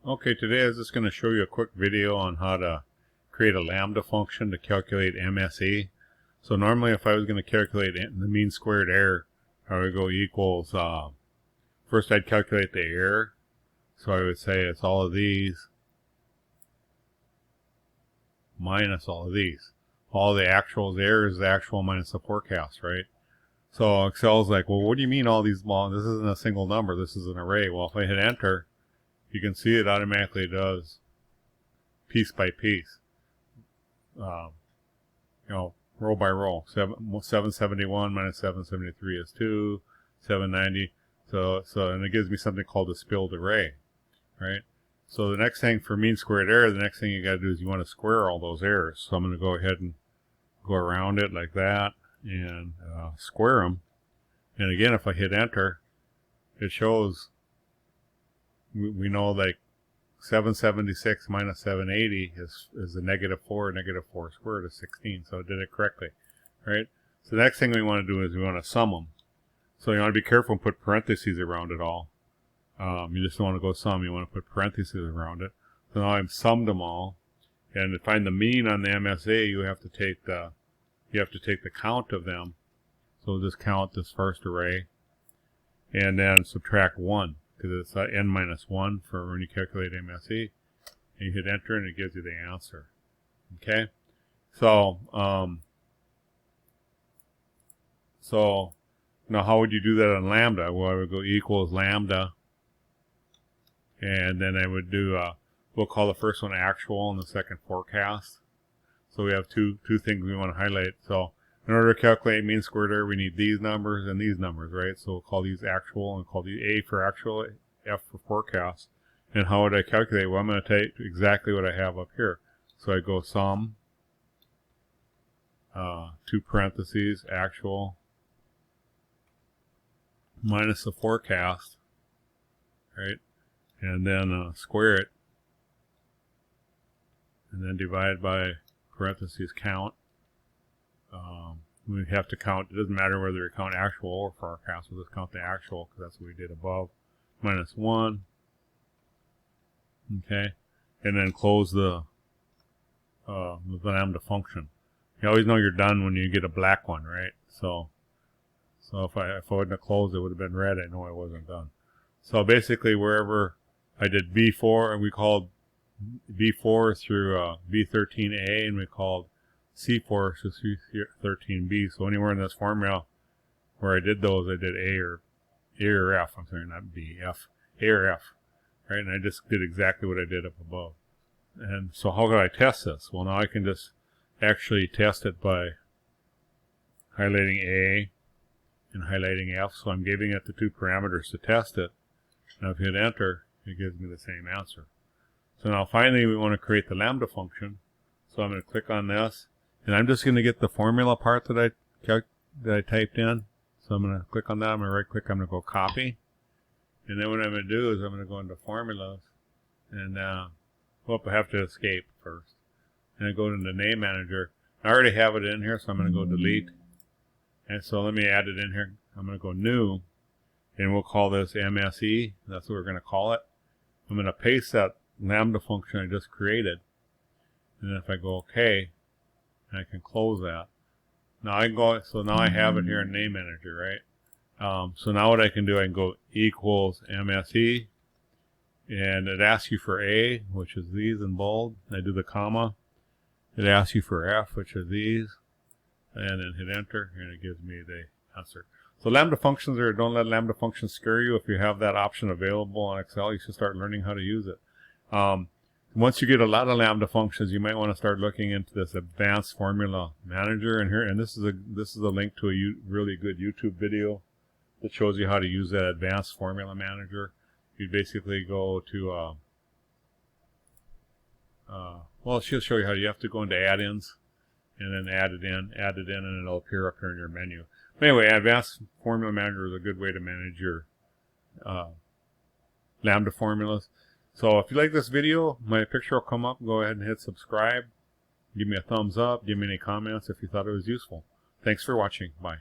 Okay, today I was just going to show you a quick video on how to create a lambda function to calculate MSE. So normally if I was going to calculate the mean squared error, I would go equals, first I'd calculate the error. So I would say it's all of these minus all of these. All the actuals, error is the actual minus the forecast, right? So Excel's like, well, what do you mean all these long? This isn't a single number, this is an array. Well, if I hit enter, you can see it automatically does piece by piece, row by row. 771 minus 773 is 2, 790. And it gives me something called a spilled array, right? So the next thing for mean squared error, the next thing you got to do is you want to square all those errors. So I'm going to go ahead and go around it like that and square them. And again, if I hit enter, it shows. We know like 776 minus 780 is a negative 4. Negative 4 squared is 16. So it did it correctly, right? So the next thing we want to do is we want to sum them. So you want to be careful and put parentheses around it all. You just don't want to go sum. You want to put parentheses around it. So now I've summed them all, and to find the mean on the MSE, you have to take the count of them. So we'll just count this first array, and then subtract 1. Because it's n minus 1 for when you calculate MSE. And you hit enter and it gives you the answer. Okay? So now how would you do that on Lambda? Well, I would go equals Lambda. And then I would do, we'll call the first one actual and the second forecast. So we have two things we want to highlight. So in order to calculate mean squared error, we need these numbers and these numbers, right? So we'll call these actual and call these A for actual, F for forecast. And how would I calculate? Well, I'm going to take exactly what I have up here. So I go sum, 2 parentheses, actual, minus the forecast, right? And then square it, and then divide by parentheses count. We have to count, it doesn't matter whether we count actual or forecast, we'll just count the actual because that's what we did above. Minus 1. Okay. And then close the lambda function. You always know you're done when you get a black one, right? So if I wouldn't have closed, it would have been red. I know I wasn't done. So basically wherever I did B4, and we called B4 through B13A, and we called C4 to C13B. So anywhere in this formula where I did those, I did A or F. I'm sorry, not B, F. A or F. Right? And I just did exactly what I did up above. And so how could I test this? Well, now I can just actually test it by highlighting A and highlighting F. So I'm giving it the 2 parameters to test it. Now if you hit enter, it gives me the same answer. So now finally we want to create the lambda function. So I'm going to click on this. And I'm just going to get the formula part that I typed in. So I'm going to click on that. I'm going to right click. I'm going to go copy. And then what I'm going to do is I'm going to go into formulas. And I have to escape first. And I go into the name manager. I already have it in here, so I'm going to go delete. And so let me add it in here. I'm going to go new. And we'll call this MSE. That's what we're going to call it. I'm going to paste that lambda function I just created. And then if I go OK, I can close that. Now I can go, so now I have it here in name manager, right? So now what I can do, I can go equals MSE, and it asks you for A, which is these in bold. I do the comma. It asks you for F, which are these, and then hit enter, and it gives me the answer. So lambda functions don't let lambda functions scare you. If you have that option available on Excel, you should start learning how to use it. Once you get a lot of lambda functions, you might want to start looking into this advanced formula manager. And this is a link to a really good YouTube video that shows you how to use that advanced formula manager. You basically go to well, she'll show you how. You have to go into add-ins and then add it in, and it'll appear up here in your menu. But anyway, advanced formula manager is a good way to manage your lambda formulas. So if you like this video, my picture will come up. Go ahead and hit subscribe. Give me a thumbs up. Give me any comments if you thought it was useful. Thanks for watching. Bye.